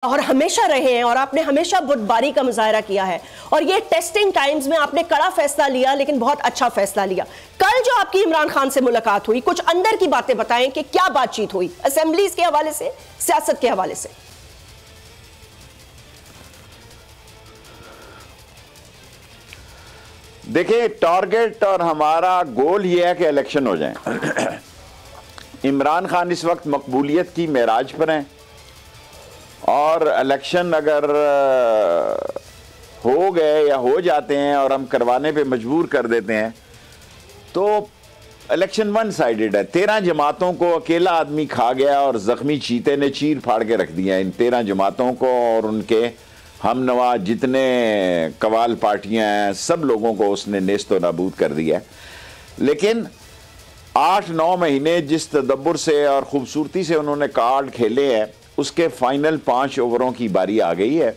और हमेशा रहे हैं और आपने हमेशा बुर्दबारी का मुजाहरा किया है और ये टेस्टिंग टाइम्स में आपने कड़ा फैसला लिया, लेकिन बहुत अच्छा फैसला लिया। कल जो आपकी इमरान खान से मुलाकात हुई, कुछ अंदर की बातें बताएं कि क्या बातचीत हुई असेंबलीज के हवाले से, सियासत के हवाले से। देखिए, टारगेट और हमारा गोल ये है कि इलेक्शन हो जाए। इमरान खान इस वक्त मकबूलियत की मेराज पर हैं और इलेक्शन अगर हो गए या हो जाते हैं और हम करवाने पे मजबूर कर देते हैं तो इलेक्शन वन साइडेड है। 13 जमातों को अकेला आदमी खा गया और जख्मी चीते ने चीर फाड़ के रख दिया इन 13 जमातों को और उनके हम नवा जितने कवाल पार्टियां हैं सब लोगों को उसने नेस्त व नाबूद कर दिया। लेकिन 8-9 महीने जिस तदब्बुर से और ख़ूबसूरती से उन्होंने कार्ड खेले हैं, उसके फाइनल 5 ओवरों की बारी आ गई है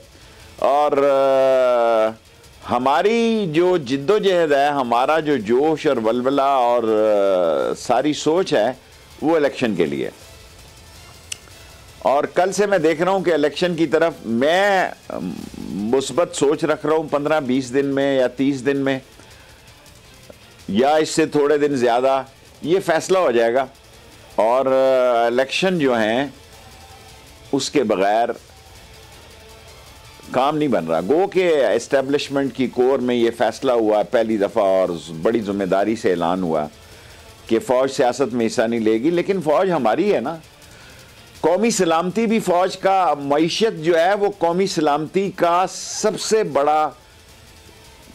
और हमारी जो जिद्दोजहद है, हमारा जो जोश और वलवला और सारी सोच है वो इलेक्शन के लिए। और कल से मैं देख रहा हूं कि इलेक्शन की तरफ मैं मुस्बत सोच रख रहा हूं। 15-20 दिन में या 30 दिन में या इससे थोड़े दिन ज़्यादा ये फैसला हो जाएगा और इलेक्शन जो हैं उसके बगैर काम नहीं बन रहा। गो के एस्टेब्लिशमेंट की कोर में ये फैसला हुआ पहली दफ़ा और बड़ी जिम्मेदारी से ऐलान हुआ कि फ़ौज सियासत में हिस्सा नहीं लेगी, लेकिन फ़ौज हमारी है ना। कौमी सलामती भी फ़ौज का, मईशत जो है वो कौमी सलामती का सबसे बड़ा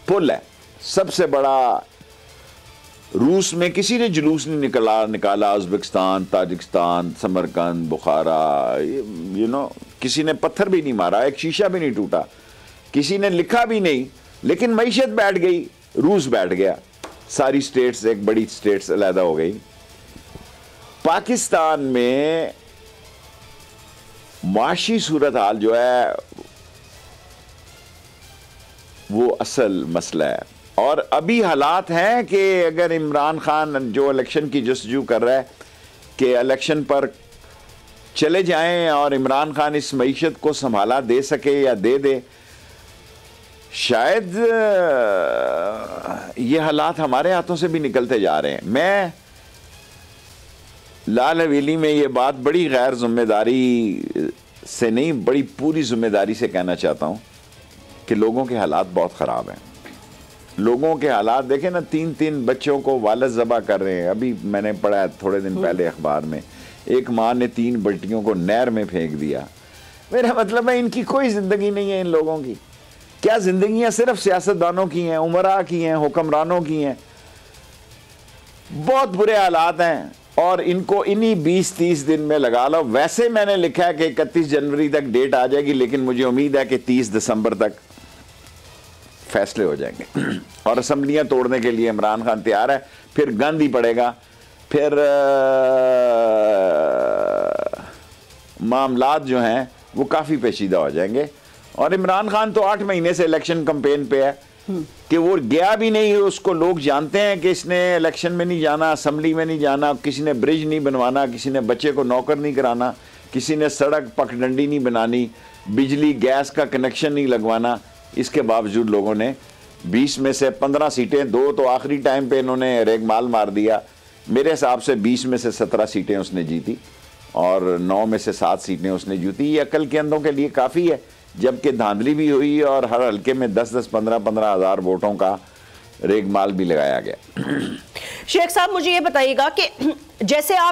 पुल है, सबसे बड़ा। रूस में किसी ने जुलूस नहीं निकाला उज़्बेकिस्तान, ताजिकिस्तान, समरकंद, बुखारा, किसी ने पत्थर भी नहीं मारा, एक शीशा भी नहीं टूटा, किसी ने लिखा भी नहीं, लेकिन मईशत बैठ गई, रूस बैठ गया, सारी स्टेट्स, एक बड़ी स्टेट्स अलहदा हो गई। पाकिस्तान में माशी सूरत हाल जो है वो असल मसला है और अभी हालात हैं कि अगर इमरान खान जो इलेक्शन की जस्तजू कर रहा है कि इलेक्शन पर चले जाएं और इमरान खान इस मईशत को संभाला दे सके या दे दे, शायद ये हालात हमारे हाथों से भी निकलते जा रहे हैं। मैं लाल हवेली में ये बात बड़ी गैर जिम्मेदारी से नहीं, बड़ी पूरी जिम्मेदारी से कहना चाहता हूँ कि लोगों के हालात बहुत ख़राब हैं। लोगों के हालात देखें ना, 3-3 बच्चों को वालिद ज़बा कर रहे हैं। अभी मैंने पढ़ा थोड़े दिन पहले अखबार में, एक माँ ने 3 बेटियों को नहर में फेंक दिया। मेरा मतलब है इनकी कोई ज़िंदगी नहीं है इन लोगों की। क्या ज़िंदगियाँ सिर्फ सियासतदानों की हैं, उमरा की हैं, हुक्मरानों की हैं। बहुत बुरे हालात हैं और इनको इन्हीं 20-30 दिन में लगा लो। वैसे मैंने लिखा है कि 31 जनवरी तक डेट आ जाएगी, लेकिन मुझे उम्मीद है कि 30 दिसंबर तक फैसले हो जाएंगे और असम्बलियां तोड़ने के लिए इमरान खान तैयार है। फिर गंद ही पड़ेगा, फिर मामलात जो हैं वो काफ़ी पेचीदा हो जाएंगे। और इमरान खान तो 8 महीने से इलेक्शन कैंपेन पे है कि वो गया भी नहीं, उसको लोग जानते हैं कि इसने इलेक्शन में नहीं जाना, असम्बली में नहीं जाना, किसी ने ब्रिज नहीं बनवाना, किसी ने बच्चे को नौकर नहीं कराना, किसी ने सड़क पगडंडी नहीं बनानी, बिजली गैस का कनेक्शन नहीं लगवाना। इसके बावजूद लोगों ने 20 में से 15 सीटें, 2 तो आखिरी टाइम पे इन्होंने रेगमाल मार दिया। मेरे हिसाब से 20 में से 17 सीटें उसने जीती और 9 में से 7 सीटें उसने जीती। ये अकल के अंदों के लिए काफ़ी है, जबकि धांधली भी हुई और हर हल्के में 10-10, 15-15 हज़ार वोटों का रेगमाल भी लगाया गया। शेख साहब, मुझे ये बताइएगा कि जैसे आप